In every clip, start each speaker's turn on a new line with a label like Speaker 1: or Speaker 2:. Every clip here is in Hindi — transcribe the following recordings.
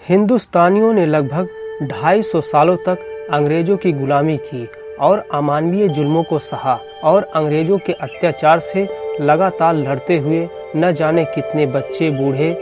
Speaker 1: हिंदुस्तानियों ने लगभग 250 सालों तक अंग्रेजों की गुलामी की और अमानवीय जुल्मों को सहा और अंग्रेजों के अत्याचार से लगातार लड़ते हुए न जाने कितने बच्चे, बूढ़े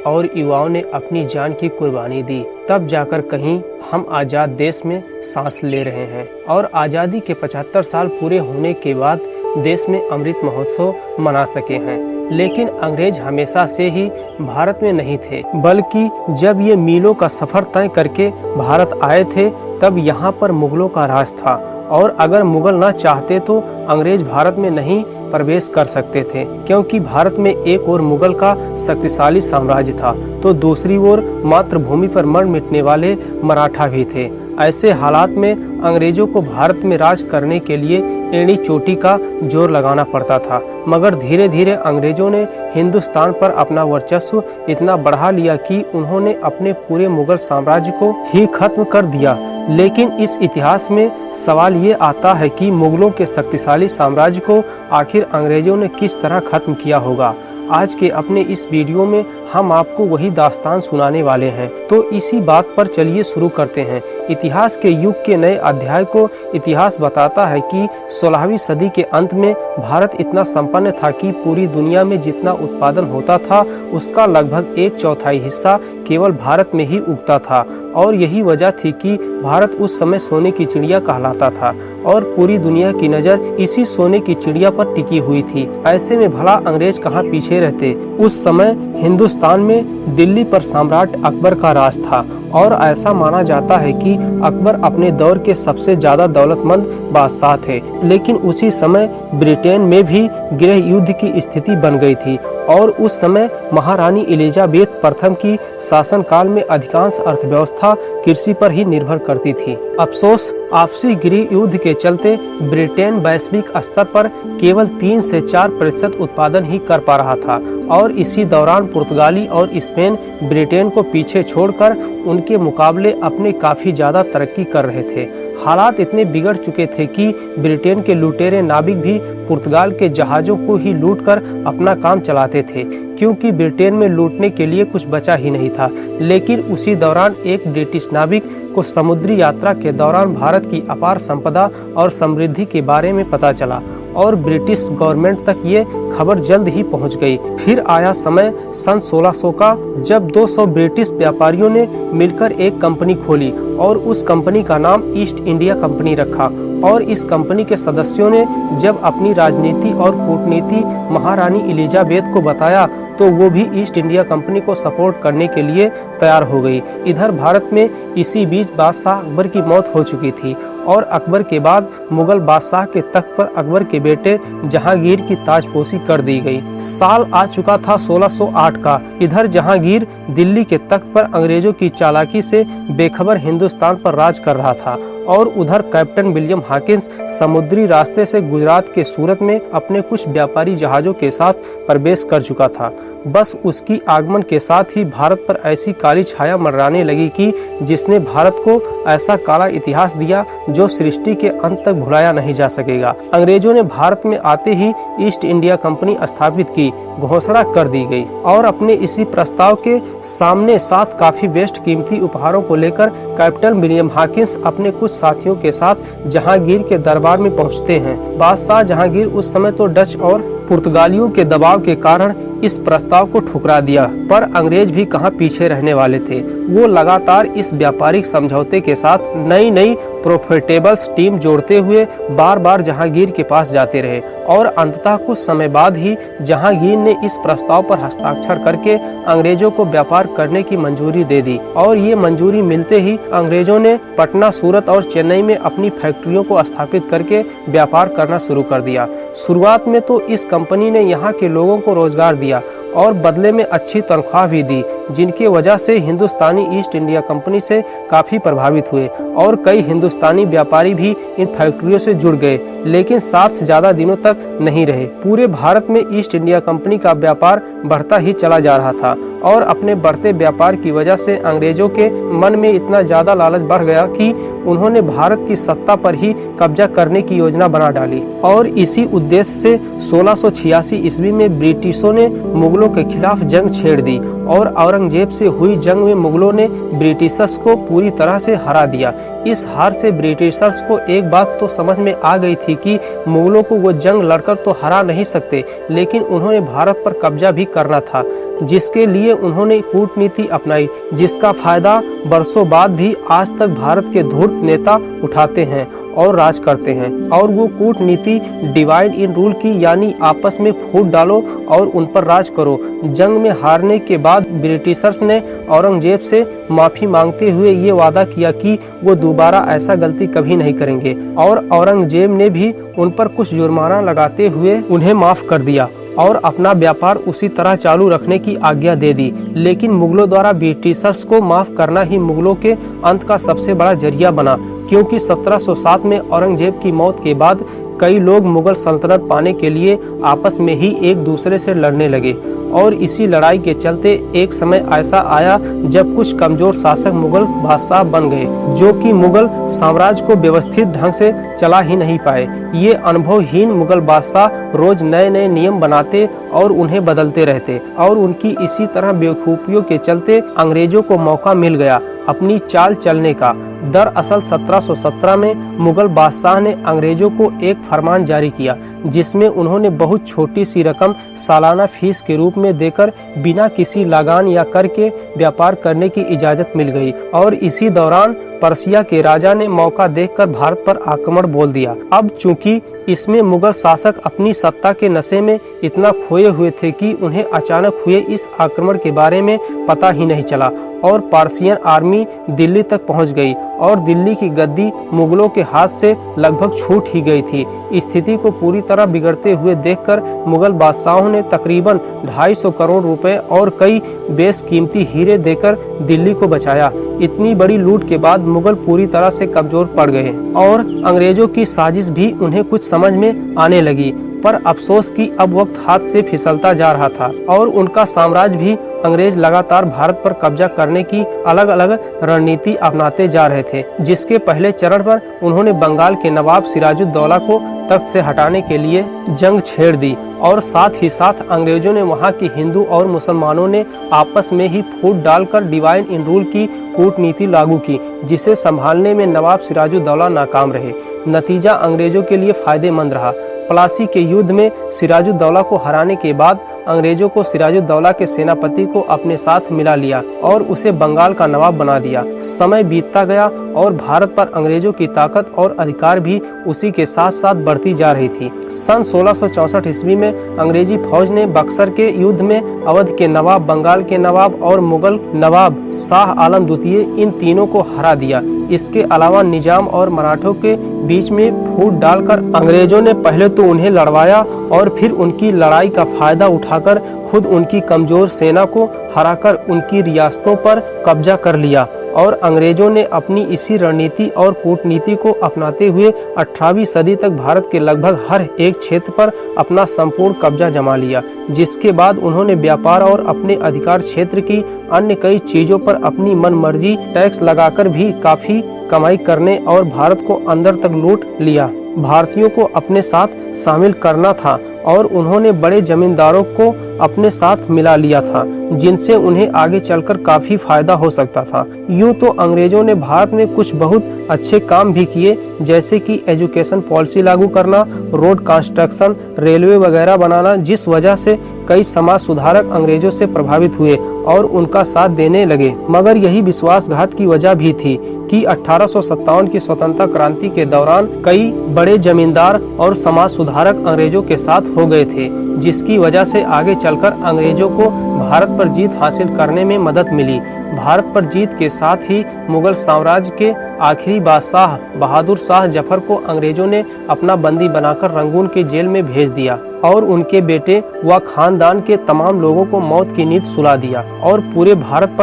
Speaker 1: और युवाओं ने अपनी जान की कुर्बानी दी। तब जाकर कहीं हम आज़ाद देश में सांस ले रहे हैं और आज़ादी के 75 साल पूरे होने के बाद देश में अमृत महोत्सव मना सके हैं। लेकिन अंग्रेज हमेशा से ही भारत में नहीं थे, बल्कि जब ये मीलों का सफर तय करके भारत आए थे तब यहाँ पर मुगलों का राज था और अगर मुगल न चाहते तो अंग्रेज भारत में नहीं प्रवेश कर सकते थे, क्योंकि भारत में एक ओर मुगल का शक्तिशाली साम्राज्य था तो दूसरी ओर मातृभूमि पर मर मिटने वाले मराठा भी थे। ऐसे हालात में अंग्रेजों को भारत में राज करने के लिए एड़ी चोटी का जोर लगाना पड़ता था, मगर धीरे धीरे अंग्रेजों ने हिंदुस्तान पर अपना वर्चस्व इतना बढ़ा लिया कि उन्होंने अपने पूरे मुगल साम्राज्य को ही खत्म कर दिया। लेकिन इस इतिहास में सवाल ये आता है कि मुगलों के शक्तिशाली साम्राज्य को आखिर अंग्रेजों ने किस तरह खत्म किया होगा। आज के अपने इस वीडियो में हम आपको वही दास्तान सुनाने वाले हैं, तो इसी बात पर चलिए शुरू करते हैं। इतिहास के युग के नए अध्याय को इतिहास बताता है कि 16वीं सदी के अंत में भारत इतना संपन्न था कि पूरी दुनिया में जितना उत्पादन होता था उसका लगभग 1/4 हिस्सा केवल भारत में ही उगता था और यही वजह थी कि भारत उस समय सोने की चिड़िया कहलाता था और पूरी दुनिया की नज़र इसी सोने की चिड़िया पर टिकी हुई थी। ऐसे में भला अंग्रेज कहाँ पीछे रहते। उस समय हिंदुस्तान में दिल्ली पर सम्राट अकबर का राज था और ऐसा माना जाता है कि अकबर अपने दौर के सबसे ज्यादा दौलतमंद बादशाह थे। लेकिन उसी समय ब्रिटेन में भी गृह युद्ध की स्थिति बन गई थी और उस समय महारानी एलिजाबेथ प्रथम की शासनकाल में अधिकांश अर्थव्यवस्था कृषि पर ही निर्भर करती थी। अफसोस, आपसी गृह युद्ध के चलते ब्रिटेन वैश्विक स्तर पर केवल 3 से 4% उत्पादन ही कर पा रहा था और इसी दौरान पुर्तगाली और स्पेन ब्रिटेन को पीछे छोड़कर उनके मुकाबले अपने काफी ज्यादा तरक्की कर रहे थे। हालात इतने बिगड़ चुके थे कि ब्रिटेन के लुटेरे नाविक भी पुर्तगाल के जहाज़ों को ही लूटकर अपना काम चलाते थे, क्योंकि ब्रिटेन में लूटने के लिए कुछ बचा ही नहीं था। लेकिन उसी दौरान एक ब्रिटिश नाविक को समुद्री यात्रा के दौरान भारत की अपार संपदा और समृद्धि के बारे में पता चला और ब्रिटिश गवर्नमेंट तक ये खबर जल्द ही पहुंच गई। फिर आया समय सन 1600 का, जब 200 ब्रिटिश व्यापारियों ने मिलकर एक कंपनी खोली और उस कंपनी का नाम ईस्ट इंडिया कंपनी रखा और इस कंपनी के सदस्यों ने जब अपनी राजनीति और कूटनीति महारानी एलिजाबेथ को बताया तो वो भी ईस्ट इंडिया कंपनी को सपोर्ट करने के लिए तैयार हो गई। इधर भारत में इसी बीच बादशाह अकबर की मौत हो चुकी थी और अकबर के बाद मुगल बादशाह के तख्त पर अकबर के बेटे जहांगीर की ताजपोशी कर दी गई। साल आ चुका था 1608 का। इधर जहांगीर दिल्ली के तख्त पर अंग्रेजों की चालाकी से बेखबर हिंदुस्तान पर राज कर रहा था और उधर कैप्टन विलियम हॉकिंस समुद्री रास्ते से गुजरात के सूरत में अपने कुछ व्यापारी जहाजों के साथ प्रवेश कर चुका था। बस उसकी आगमन के साथ ही भारत पर ऐसी काली छाया मंडराने लगी कि जिसने भारत को ऐसा काला इतिहास दिया जो सृष्टि के अंत तक भुलाया नहीं जा सकेगा। अंग्रेजों ने भारत में आते ही ईस्ट इंडिया कंपनी स्थापित की घोषणा कर दी गई और अपने इसी प्रस्ताव के सामने साथ काफी बेस्ट कीमती उपहारों को लेकर कैप्टन विलियम हॉकिंस अपने कुछ साथियों के साथ जहांगीर के दरबार में पहुंचते हैं। बादशाह जहांगीर उस समय तो डच और पुर्तगालियों के दबाव के कारण इस प्रस्ताव को ठुकरा दिया, पर अंग्रेज भी कहां पीछे रहने वाले थे। वो लगातार इस व्यापारिक समझौते के साथ नई प्रॉफिटेबल टीम जोड़ते हुए बार बार जहांगीर के पास जाते रहे और अंततः कुछ समय बाद ही जहांगीर ने इस प्रस्ताव पर हस्ताक्षर करके अंग्रेजों को व्यापार करने की मंजूरी दे दी और ये मंजूरी मिलते ही अंग्रेजों ने पटना, सूरत और चेन्नई में अपनी फैक्ट्रियों को स्थापित करके व्यापार करना शुरू कर दिया। शुरुआत में तो इस कंपनी ने यहाँ के लोगों को रोजगार दिया और बदले में अच्छी तनख्वाह भी दी, जिनकी वजह से हिंदुस्तानी ईस्ट इंडिया कंपनी से काफी प्रभावित हुए और कई हिंदुस्तानी व्यापारी भी इन फैक्ट्रियों से जुड़ गए, लेकिन साथ ज्यादा दिनों तक नहीं रहे। पूरे भारत में ईस्ट इंडिया कंपनी का व्यापार बढ़ता ही चला जा रहा था और अपने बढ़ते व्यापार की वजह से अंग्रेजों के मन में इतना ज्यादा लालच बढ़ गया कि उन्होंने भारत की सत्ता पर ही कब्जा करने की योजना बना डाली। और इसी उद्देश्य से 1686 ईस्वी में ब्रिटिशों ने मुगलों के खिलाफ जंग छेड़ दी और औरंगजेब से हुई जंग में मुगलों ने ब्रिटिशर्स को पूरी तरह से हरा दिया। इस हार से ब्रिटिशर्स को एक बात तो समझ में आ गई थी कि मुगलों को वो जंग लड़कर तो हरा नहीं सकते, लेकिन उन्होंने भारत पर कब्जा भी करना था, जिसके लिए उन्होंने कूटनीति अपनाई, जिसका फायदा बरसों बाद भी आज तक भारत के धूर्त नेता उठाते हैं और राज करते हैं। और वो कूटनीति डिवाइड इन रूल की, यानी आपस में फूट डालो और उन पर राज करो। जंग में हारने के बाद ब्रिटिशर्स ने औरंगजेब से माफी मांगते हुए ये वादा किया कि वो दोबारा ऐसा गलती कभी नहीं करेंगे, और औरंगजेब ने भी उन पर कुछ जुर्माना लगाते हुए उन्हें माफ कर दिया और अपना व्यापार उसी तरह चालू रखने की आज्ञा दे दी। लेकिन मुगलों द्वारा ब्रिटिशर्स को माफ करना ही मुगलों के अंत का सबसे बड़ा जरिया बना, क्योंकि 1707 में औरंगजेब की मौत के बाद कई लोग मुगल सल्तनत पाने के लिए आपस में ही एक दूसरे से लड़ने लगे। और इसी लड़ाई के चलते एक समय ऐसा आया जब कुछ कमजोर शासक मुगल बादशाह बन गए, जो कि मुगल साम्राज्य को व्यवस्थित ढंग से चला ही नहीं पाए। ये अनुभवहीन मुगल बादशाह रोज नए नए नियम बनाते और उन्हें बदलते रहते, और उनकी इसी तरह बेवकूफियों के चलते अंग्रेजों को मौका मिल गया अपनी चाल चलने का। दरअसल 1717 में मुगल बादशाह ने अंग्रेजों को एक फरमान जारी किया, जिसमें उन्होंने बहुत छोटी सी रकम सालाना फीस के रूप में देकर बिना किसी लगान या कर के व्यापार करने की इजाजत मिल गई। और इसी दौरान पर्सिया के राजा ने मौका देखकर भारत पर आक्रमण बोल दिया। अब चूंकि इसमें मुगल शासक अपनी सत्ता के नशे में इतना खोए हुए थे कि उन्हें अचानक हुए इस आक्रमण के बारे में पता ही नहीं चला, और पार्सियन आर्मी दिल्ली तक पहुंच गई और दिल्ली की गद्दी मुगलों के हाथ से लगभग छूट ही गई थी। स्थिति को पूरी तरह बिगड़ते हुए देखकर मुगल बादशाहों ने तकरीबन 250 करोड़ रुपए और कई बेशकीमती हीरे देकर दिल्ली को बचाया। इतनी बड़ी लूट के बाद मुगल पूरी तरह से कमजोर पड़ गए और अंग्रेजों की साजिश भी उन्हें कुछ समझ में आने लगी। पर अफसोस कि अब वक्त हाथ से फिसलता जा रहा था और उनका साम्राज्य भी अंग्रेज लगातार भारत पर कब्जा करने की अलग अलग रणनीति अपनाते जा रहे थे, जिसके पहले चरण पर उन्होंने बंगाल के नवाब सिराजुद्दौला को तख्त से हटाने के लिए जंग छेड़ दी, और साथ ही साथ अंग्रेजों ने वहां के हिंदू और मुसलमानों ने आपस में ही फूट डालकर डिवाइड इन रूल की कूटनीति लागू की, जिसे संभालने में नवाब सिराजुद्दौला नाकाम रहे। नतीजा अंग्रेजों के लिए फायदेमंद रहा। प्लासी के युद्ध में सिराजुद्दौला को हराने के बाद अंग्रेजों को सिराजुद्दौला के सेनापति को अपने साथ मिला लिया और उसे बंगाल का नवाब बना दिया। समय बीतता गया और भारत पर अंग्रेजों की ताकत और अधिकार भी उसी के साथ साथ बढ़ती जा रही थी। सन 1664 ईस्वी में अंग्रेजी फौज ने बक्सर के युद्ध में अवध के नवाब, बंगाल के नवाब और मुगल नवाब शाह आलम द्वितीय इन तीनों को हरा दिया। इसके अलावा निजाम और मराठों के बीच में फूट डालकर अंग्रेजों ने पहले तो उन्हें लड़वाया और फिर उनकी लड़ाई का फायदा उठाकर खुद उनकी कमजोर सेना को हराकर उनकी रियासतों पर कब्जा कर लिया। और अंग्रेजों ने अपनी इसी रणनीति और कूटनीति को अपनाते हुए 18वीं सदी तक भारत के लगभग हर एक क्षेत्र पर अपना संपूर्ण कब्जा जमा लिया, जिसके बाद उन्होंने व्यापार और अपने अधिकार क्षेत्र की अन्य कई चीजों पर अपनी मनमर्जी टैक्स लगाकर भी काफी कमाई करने और भारत को अंदर तक लूट लिया। भारतीयों को अपने साथ शामिल करना था और उन्होंने बड़े जमींदारों को अपने साथ मिला लिया था, जिनसे उन्हें आगे चलकर काफी फायदा हो सकता था। यूं तो अंग्रेजों ने भारत में कुछ बहुत अच्छे काम भी किए, जैसे कि एजुकेशन पॉलिसी लागू करना, रोड कंस्ट्रक्शन, रेलवे वगैरह बनाना, जिस वजह से कई समाज सुधारक अंग्रेजों से प्रभावित हुए और उनका साथ देने लगे। मगर यही विश्वासघात की वजह भी थी कि 1857 की स्वतंत्रता क्रांति के दौरान कई बड़े जमींदार और समाज सुधारक अंग्रेजों के साथ हो गए थे, जिसकी वजह से आगे चलकर अंग्रेजों को भारत पर जीत हासिल करने में मदद मिली। भारत पर जीत के साथ ही मुगल साम्राज्य के आखिरी बादशाह बहादुर शाह जफर को अंग्रेजों ने अपना बंदी बनाकर रंगून के जेल में भेज दिया और उनके बेटे व खानदान के तमाम लोगों को मौत की नींद सुला दिया और पूरे भारत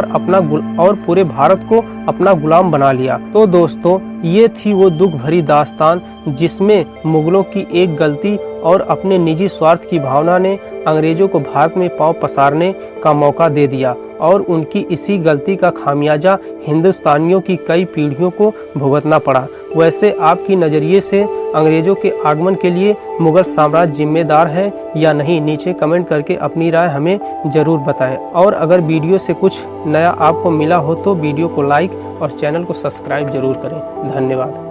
Speaker 1: को अपना गुलाम बना लिया। तो दोस्तों, ये थी वो दुख भरी दास्तान जिसमें मुगलों की एक गलती और अपने निजी स्वार्थ की भावना ने अंग्रेजों को भारत में पांव पसारने का मौका दे दिया और उनकी इसी गलती का खामियाजा हिंदुस्तानियों की कई पीढ़ियों को भुगतना पड़ा। वैसे आपकी नज़रिए से अंग्रेजों के आगमन के लिए मुगल साम्राज्य जिम्मेदार है या नहीं, नीचे कमेंट करके अपनी राय हमें ज़रूर बताएं। और अगर वीडियो से कुछ नया आपको मिला हो तो वीडियो को लाइक और चैनल को सब्सक्राइब जरूर करें। धन्यवाद।